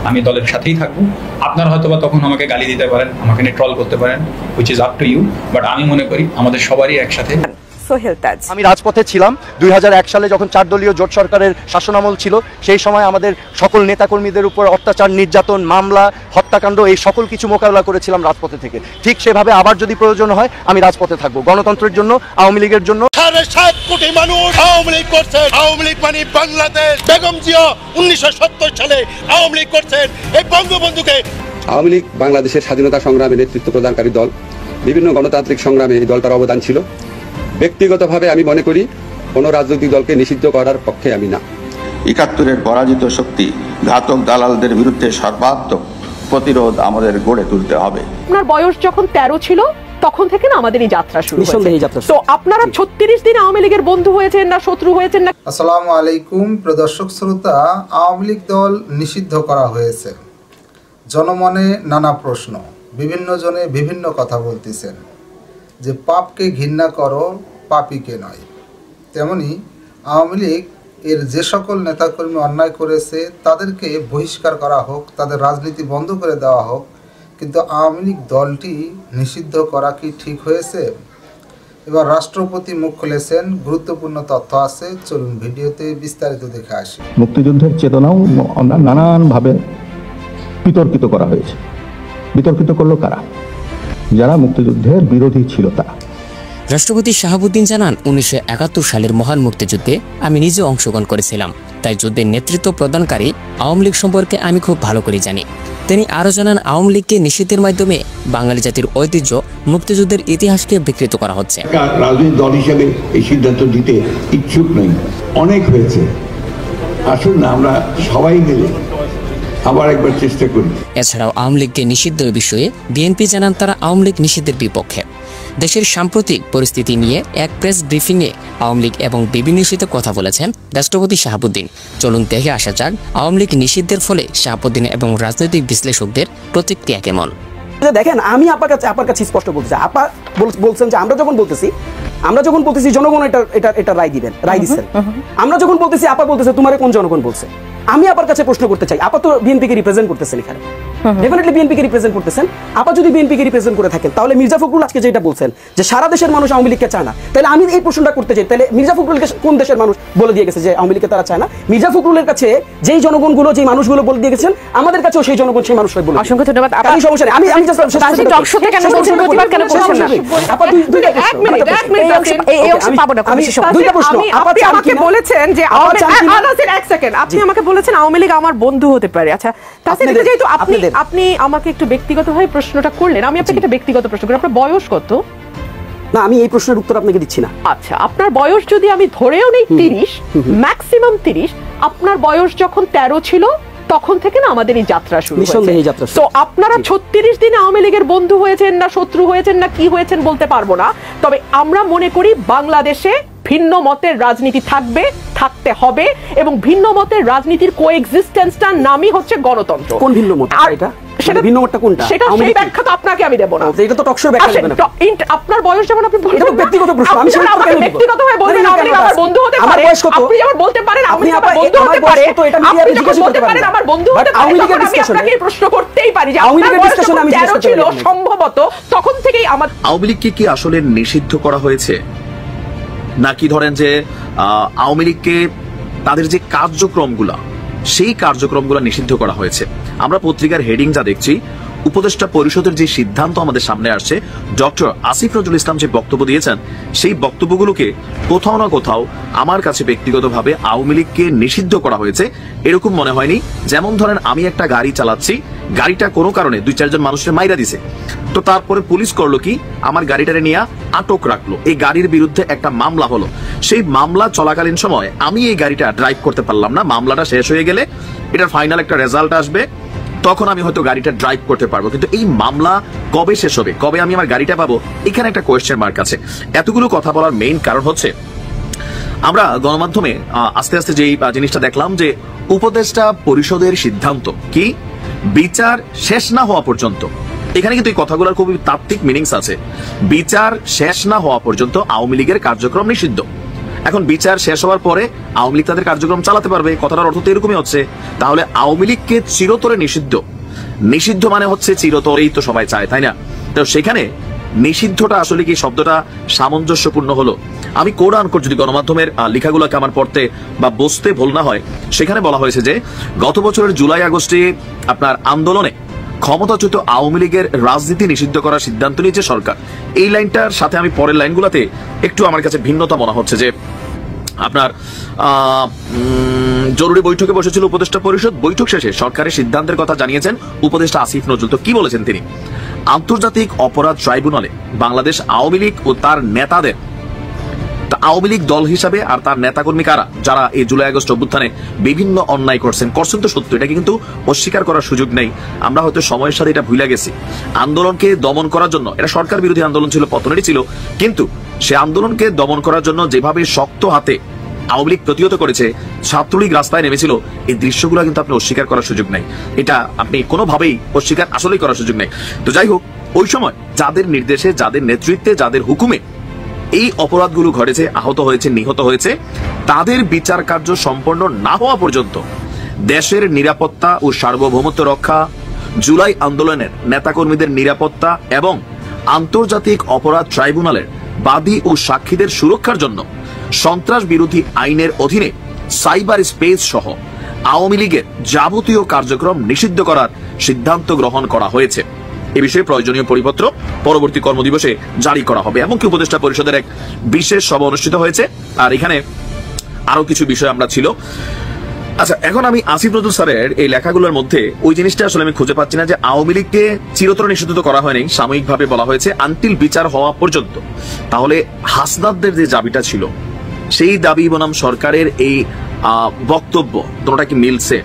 আমি দলের সাথেই থাকবো। আপনারা হয়তো বা তখন আমাকে গালি দিতে পারেন, আমাকে নিয়ে ট্রল করতে পারেন, which is up to you, but আমি মনে করি আমাদের সবারই একসাথে। আমি রাজপথে ছিলাম 2001 সালে যখন 4 দলীয় জোট সরকারের শাসনামল ছিল, সেই সময় আমাদের সকল নেতাকর্মীদের উপর অত্যাচার, নির্যাতন, মামলা, হত্যাকাণ্ড এই সকল কিছু মোকাবেলা করেছিলাম রাজপথে থেকে। ঠিক সেভাবে আবার যদি প্রয়োজন হয় আমি রাজপথে থাকবো, গণতন্ত্রের জন্য, আওয়ামী লীগের জন্য। 7.5 কোটি মানুষ আওয়ামী লীগ করছেন। আওয়ামী লীগ মানে বাংলাদেশ। বেগম জিয়া 1970 সালে আওয়ামী লীগ করছেন। এই বঙ্গবন্ধুকে আওয়ামী লীগ বাংলাদেশের স্বাধীনতা সংগ্রামে নেতৃত্ব প্রদানকারী দল। বিভিন্ন গণতান্ত্রিক সংগ্রামে এই দলটার অবদান ছিল। ব্যক্তিগতভাবে আমি মনে করি কোনো রাজনৈতিক দলকে নিষিদ্ধ করার পক্ষে আমি না। 71-এর পরাজিত শক্তি ঘাতক দালালদের বিরুদ্ধে সর্বাত্মক প্রতিরোধ আমাদের গড়ে তুলতে হবে। আপনার বয়স যখন 13 ছিল তখন থেকে না আমাদের এই যাত্রা শুরু হয়েছে। তো আপনারা 36 দিন আওয়ামী লীগের বন্ধু হয়েছেন না শত্রু হয়েছেন না? আসসালামু আলাইকুম প্রিয় দর্শক শ্রোতা, আওয়ামী লীগ দল নিষিদ্ধ করা হয়েছে। জনমনে নানা প্রশ্ন, বিভিন্ন জনে বিভিন্ন কথা বলতেছেন যে পাপকে ঘৃণা করো, পাপীকে নয়। তেমনি আওয়ামী লীগ এর যে সকল নেতাকর্মী অন্যায় করেছে তাদেরকে বহিষ্কার করা হোক, তাদের রাজনীতি বন্ধ করে দেওয়া হোক, কিন্তু আওয়ামী লীগ দলটি নিষিদ্ধ করা কি ঠিক হয়েছে? এবার রাষ্ট্রপতি মুখ খুলেছেন, গুরুত্বপূর্ণ তথ্য আছে, চলুন ভিডিওতে বিস্তারিত দেখে আসি। মুক্তিযুদ্ধের চেতনাও নানানভাবে বিতর্কিত করা হয়েছে। বিতর্কিত করলো কারা? যারা মুক্তিযুদ্ধের বিরোধী ছিল তারা। রাষ্ট্রপতি শাহাবুদ্দিন জানান, 1971 সালের মহান মুক্তিযুদ্ধে আমি নিজে অংশগ্রহণ করেছিলাম, তাই যুদ্ধের নেতৃত্ব প্রদানকারী আওয়ামী লীগ সম্পর্কে আমি খুব ভালো করে জানি। তিনি আরও জানান, আওয়ামী লীগকে নিষিদ্ধের মাধ্যমে বাঙালি জাতির ঐতিহ্য, মুক্তিযুদ্ধের ইতিহাসকে বিকৃত করা হচ্ছে। রাজনৈতিক দল হিসেবে এই সিদ্ধান্ত দিতে ইচ্ছুক নই, অনেক হয়েছে। আসুন না আমরা সবাই মিলে আবার একবার চেষ্টা করি। এছাড়াও আওয়ামী লীগকে নিষিদ্ধের বিষয়ে বিএনপি জানান তারা আওয়ামী লীগ নিষিদ্ধের বিপক্ষে। দেশের সাম্প্রতিক পরিস্থিতি নিয়ে এক প্রেস ব্রিফিংয়ে আওয়ামী লীগ এবং বিভিন্ন ইস্যুতে কথা বলেছেন রাষ্ট্রপতি শাহাবুদ্দিন। চলুন দেখে আসা যাক আওয়ামী লীগ নিষিদ্ধের ফলে শাহাবুদ্দিন এবং রাজনৈতিক বিশ্লেষকদের প্রতিক্রিয়া কেমন। দেখেন, আমি আপনার কাছে স্পষ্ট বলতেছি, আপা বলছেন যে আমরা যখন বলতেছি জনগণ এটা রায় দিচ্ছেন। আমরা যখন বলতেছি, আপা বলতেছে তোমার কোন জনগণ বলছে। আমি আপনার কাছে প্রশ্ন করতে চাই, আপা তো বিএনপিকে রিপ্রেজেন্ট করতেছেন এখানে, ডেফিনেটলি বিএনপিকে রিপ্রেজেন্ট করতেছেন। আপা যদি বিএনপিকে রিপ্রেজেন্ট করে থাকেন, তাহলে মির্জা ফখরুল আজকে যেটা বলছেন যে সারা দেশের মানুষ আওয়ামী লীগকে চায় না, তাহলে আমি এই প্রশ্নটা করতে চাই, তাহলে মির্জা ফখরুলকে কোন দেশের মানুষ বলে দিয়ে গেছে যে আওয়ামী লীগকে তারা চায় না? মির্জা ফখরুলের কাছে যেই জনগণগুলো, যেই মানুষগুলো বলে দিয়ে গেছেন, আমাদের কাছেও সেই জনগণ, সেই মানুষরাই বলে। অসংখ্য ধন্যবাদ। আমি সমস্যা নেই, আমি জাস্ট টক শোতে কেন বলছেন, প্রতিবাদ কেন করছেন না? আপা এক মিনিট এই অংশ পাবো না। আমি দুইটা প্রশ্ন। আপনি আমাকে বলেছেন যে এক সেকেন্ড, আপনি আমাকে বলেছেন আওয়ামী লীগ আমার বন্ধু হতে পারে। আচ্ছা, তাহলে যেহেতু আপনি আমাকে একটু ব্যক্তিগতভাবে প্রশ্নটা করলেন, আমি আপনাকে একটা ব্যক্তিগত প্রশ্ন করি। আপনার বয়স কত? না, আমি এই প্রশ্নের উত্তর আপনাকে দিচ্ছি না। আচ্ছা, আপনার বয়স যদি আমি ধরেও নেই 30, ম্যাক্সিমাম 30, আপনার বয়স যখন 13 ছিল তখন থেকে না আমাদের এই যাত্রা শুরু হয়েছে। তো আপনারা 36 দিন আওয়ামী লীগের বন্ধু হয়েছেন না শত্রু হয়েছেন না কি হয়েছেন বলতে পারবো না, তবে আমরা মনে করি বাংলাদেশে ভিন্ন মতের রাজনীতি থাকতে হবে এবং ভিন্ন মতের রাজনীতির কোএক্সিস্টেন্সটার নামই হচ্ছে গণতন্ত্র। কোন ভিন্ন মত? এটা সেটা ভিন্ন মতটা কোনটা? সেটা সেই ব্যাখ্যা তো আপনাকে আমি দেব না। এটা তো টকশো ব্যাখ্যা দেবেন না। আপনার বয়স যেমন আপনি বলছেন, এটা ব্যক্তিগত প্রশ্ন। আমি সেটা ব্যক্তিগতভাবে বলবেন আওয়ামী লীগ আমার বন্ধু হতে পারে। আপনি যেমন বলতে পারেন আপনি আমার বন্ধু হতে পারে, তো এটা মিডিয়াতে জিজ্ঞাসা করতে পারেন আমার বন্ধু হতে পারে। আওয়ামী লীগের ডিসকাশনে আমি প্রশ্ন করতেই পারি যে আওয়ামী লীগের ডিসকাশনে আমি জিজ্ঞাসা করতে পারি সম্ভবত তখন থেকেই আমাদের আওয়ামী লীগকে কি আসলে নিষিদ্ধ করা হয়েছে, নাকি ধরেন যে আওয়ামী লীগকে তাদের যে কার্যক্রমগুলা সেই কার্যক্রমগুলো নিষিদ্ধ করা হয়েছে? আমরা পত্রিকার হেডিং যা দেখছি, উপদেষ্টা পরিষদের যে সিদ্ধান্ত আমাদের সামনে আসছে, ডক্টর আসিফ নজরুল ইসলাম যে বক্তব্য দিয়েছেন, সেই বক্তব্যগুলোকে কোথাও না কোথাও আমার কাছে ব্যক্তিগতভাবে আওয়ামী লীগকে নিষিদ্ধ করা হয়েছে এরকম মনে হয়নি। যেমন ধরেন আমি একটা গাড়ি চালাচ্ছি, গাড়িটা কোনো কারণে 2-4 জন মানুষের মাইরা দিছে, তো তারপরে পুলিশ করলো কি, আমার গাড়িটারে নিয়ে আটক রাখলো, এই গাড়ির বিরুদ্ধে একটা মামলা হলো। সেই মামলা চলাকালীন সময় আমি এই গাড়িটা ড্রাইভ করতে পারলাম না, মামলাটা শেষ হয়ে গেলে এটার ফাইনাল একটা রেজাল্ট আসবে, তখন আমি হয়তো গাড়িটা ড্রাইভ করতে পারবো। কিন্তু এই মামলা কবে শেষ হবে, কবে আমি আমার গাড়িটা পাবো, এখানে একটা কোয়েশ্চেন মার্ক আছে। এতগুলো কথা বলার মেইন কারণ হচ্ছে আমরা গণমাধ্যমে আস্তে আস্তে যে জিনিসটা দেখলাম যে উপদেষ্টা পরিষদের সিদ্ধান্ত কি, বিচার শেষ না হওয়া পর্যন্ত, এখানে কিন্তু এই কথাগুলোর খুবই তাত্ত্বিক মিনিংস আছে। বিচার শেষ না হওয়া পর্যন্ত আওয়ামী লীগের কার্যক্রম নিষিদ্ধ। এখন বিচার শেষ হওয়ার পরে আওয়ামী লীগ তাদের কার্যক্রম চালাতে পারবে, কথাটার অর্থ তো এরকমই হচ্ছে। তাহলে আওয়ামী লীগকে চিরতরে নিষিদ্ধ মানে হচ্ছে চিরতরেই তো সবাই চায়, তাই না? তো সেখানে নিষিদ্ধটা আসলে কি শব্দটা সামঞ্জস্যপূর্ণ হলো? আমি কোড আনকোড যদি গণমাধ্যমের লেখাগুলোকে আমার পড়তে বা বুঝতে ভুল না হয়, সেখানে বলা হয়েছে যে গত বছরের জুলাই আগস্টে আপনার আন্দোলনে ক্ষমতাচ্যুত আওয়ামী লীগের রাজনীতি নিষিদ্ধ করার সিদ্ধান্ত নিয়েছে সরকার। এই লাইনটার সাথে আমি পরের লাইনগুলোতে একটু আমার কাছে ভিন্নতা মনে হচ্ছে যে আপনার জরুরি বৈঠকে বসেছিল উপদেষ্টা পরিষদ, বৈঠক শেষে সরকারের সিদ্ধান্তের কথা জানিয়েছেন উপদেষ্টা আসিফ নজরুল। তো কি বলেছেন তিনি? আন্তর্জাতিক অপরাধ ট্রাইব্যুনালে বাংলাদেশ আওয়ামী লীগ ও তার নেতাদের, আওয়ামী লীগ দল হিসাবে আর তার নেতাকর্মী কারা যারা এই জুলাই আগস্ট অভ্যুত্থানে বিভিন্ন অন্যায় করছেন তো সত্য, এটাকে কিন্তু অস্বীকার করার সুযোগ নেই। আমরা হয়তো সময়ের সাথে এটা ভুলে গেছি। আন্দোলনকে দমন করার জন্য, এটা সরকার বিরোধী আন্দোলন ছিল, পতনেরই ছিল, কিন্তু সে আন্দোলনকে দমন করার জন্য যেভাবে শক্ত হাতে আওয়ামী লীগ প্রতিহত করেছে, ছাত্রলীগ রাস্তায় নেমেছিল, এই দৃশ্যগুলো কিন্তু আপনি অস্বীকার করার সুযোগ নেই। এটা আপনি কোনোভাবেই অস্বীকার আসলেই করার সুযোগ নেই। তো যাই হোক, ওই সময় যাদের নির্দেশে, যাদের নেতৃত্বে, যাদের হুকুমে এই অপরাধগুলো ঘটেছে, আহত হয়েছে, নিহত হয়েছে, তাদের বিচার কার্য সম্পন্ন না হওয়া পর্যন্ত দেশের নিরাপত্তা ও সার্বভৌমত্ব রক্ষা, জুলাই আন্দোলনের নেতাকর্মীদের নিরাপত্তা এবং আন্তর্জাতিক অপরাধ ট্রাইব্যুনালের বাদী ও সাক্ষীদের সুরক্ষার জন্য সন্ত্রাস বিরোধী আইনের অধীনে সাইবার স্পেস সহ আওয়ামী লীগের যাবতীয় কার্যক্রম নিষিদ্ধ করার সিদ্ধান্ত গ্রহণ করা হয়েছে। এ বিষয়ে প্রয়োজনীয় পরিপত্র পরবর্তী কর্মদিবসে জারি করা হবে। এমনকি উপদেষ্টা পরিষদের এক বিশেষ সভা অনুষ্ঠিত হয়েছে। আর এখানে আরো কিছু বিষয় আমরা ছিল। আচ্ছা, এখন আমি আসিফ নজরুল স্যারের এই লেখাগুলোর মধ্যে ওই জিনিসটা আসলে আমি খুঁজে পাচ্ছি না যে আওয়ামী লীগকে চিরতরে নিষিদ্ধ করা হয়নি, সাময়িকভাবে বলা হয়েছে আনটিল বিচার হওয়া পর্যন্ত। তাহলে হাসনাতদের যে দাবিটা ছিল, সেই দাবি বনাম সরকারের এই বক্তব্য দুটোটা কি মিলছে?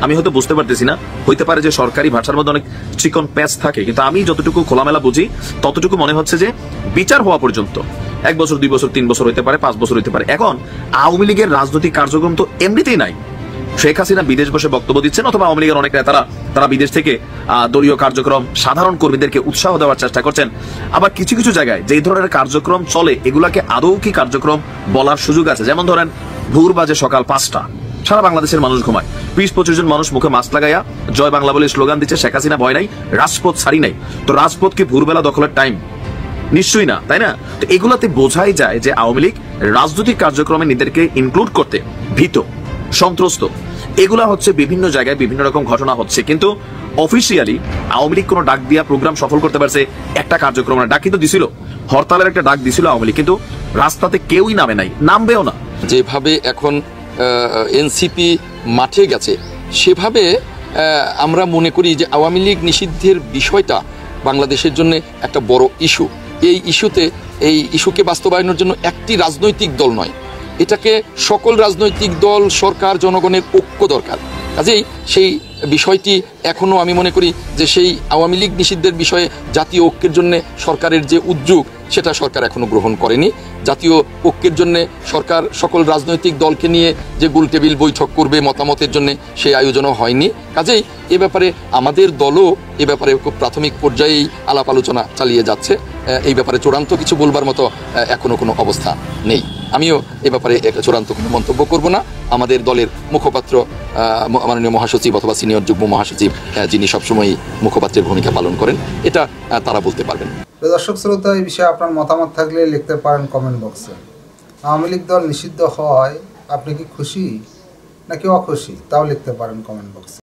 আমি হয়তো বুঝতে পারতেছি না। হইতে পারে যে সরকারি ভাষার মধ্যে অনেক চিকন প্যাচ থাকে, কিন্তু আমি যতটুকু খোলামেলা বুঝি ততটুকু মনে হচ্ছে যে বিচার হওয়া পর্যন্ত 1 বছর, 2 বছর, 3 বছর হইতে পারে, 5 বছর হইতে পারে। এখন আওয়ামী লীগের রাজনৈতিক কার্যক্রম তো এমনিতেই নাই। শেখ হাসিনা বিদেশ বসে বক্তব্য দিচ্ছেন, অথবা আওয়ামী লীগের অনেক নেতারা তারা বিদেশ থেকে দলীয় কার্যক্রম, সাধারণ কর্মীদেরকে উৎসাহ দেওয়ার চেষ্টা করছেন। আবার কিছু কিছু জায়গায় যেই ধরনের কার্যক্রম চলে, এগুলাকে আদৌ কি কার্যক্রম বলার সুযোগ আছে? যেমন ধরেন, ভোর বাজে সকাল 5টা, সারা বাংলাদেশের মানুষ ঘুমায়, 20-25 জন মানুষ মুখে মাস্ক লাগাইয়া জয় বাংলা বলে স্লোগান দিচ্ছে, শেখ হাসিনা ভয় নাই, রাজপথ ছাড়ি নাই। তো রাজপথ কি ভোরবেলা দখলের টাইম? নিশ্চয়ই না, তাই না? তো এগুলাতে বোঝাই যায় যে আওয়ামী লীগ রাজনৈতিক কার্যক্রমে নিজেদেরকে ইনক্লুড করতে ভীত, সন্ত্রস্ত। এগুলা হচ্ছে বিভিন্ন জায়গায় বিভিন্ন রকম ঘটনা হচ্ছে, কিন্তু অফিসিয়ালি আওয়ামী লীগ কোনো ডাক দিয়া প্রোগ্রাম সফল করতে পারছে? একটা কার্যক্রমের ডাক কিন্তু দিছিল, হরতালের একটা ডাক দিছিল আওয়ামী লীগ, কিন্তু রাস্তাতে কেউই নামে নাই, নামবেও না। যেভাবে এখন এনসিপি মাঠে গেছে, সেভাবে আমরা মনে করি যে আওয়ামী লীগ নিষিদ্ধের বিষয়টা বাংলাদেশের জন্য একটা বড় ইস্যু। এই ইস্যুকে বাস্তবায়নের জন্য একটি রাজনৈতিক দল নয়, এটাকে সকল রাজনৈতিক দল, সরকার, জনগণের ঐক্য দরকার। কাজেই সেই বিষয়টি এখনো আমি মনে করি যে সেই আওয়ামী লীগ নিষিদ্ধের বিষয়ে জাতীয় ঐক্যের জন্য সরকারের যে উদ্যোগ, সেটা সরকার এখনো গ্রহণ করেনি। জাতীয় ঐক্যের জন্য সরকার সকল রাজনৈতিক দলকে নিয়ে যে গোলটেবিল বৈঠক করবে মতামতের জন্য, সেই আয়োজনও হয়নি। কাজেই এ ব্যাপারে আমাদের দলও এ ব্যাপারে খুব প্রাথমিক পর্যায়েই আলাপ আলোচনা চালিয়ে যাচ্ছে। এই ব্যাপারে চূড়ান্ত কিছু বলবার মতো এখনো কোনো অবস্থা নেই। আমিও এ ব্যাপারে চূড়ান্ত কোনো মন্তব্য করব না। আমাদের দলের মুখপাত্র মাননীয় মহাসচিব অথবা সিনিয়র যুগ্ম মহাসচিব, যিনি সবসময় মুখপাত্রের ভূমিকা পালন করেন, এটা তারা বলতে পারবেন। দর্শক শ্রোতা, এই বিষয়ে আপনার মতামত থাকলে লিখতে পারেন কমেন্ট বক্সে। আওয়ামী লীগ দল নিষিদ্ধ হওয়ায় আপনি কি খুশি নাকি অখুশি, তাও লিখতে পারেন কমেন্ট বক্সে।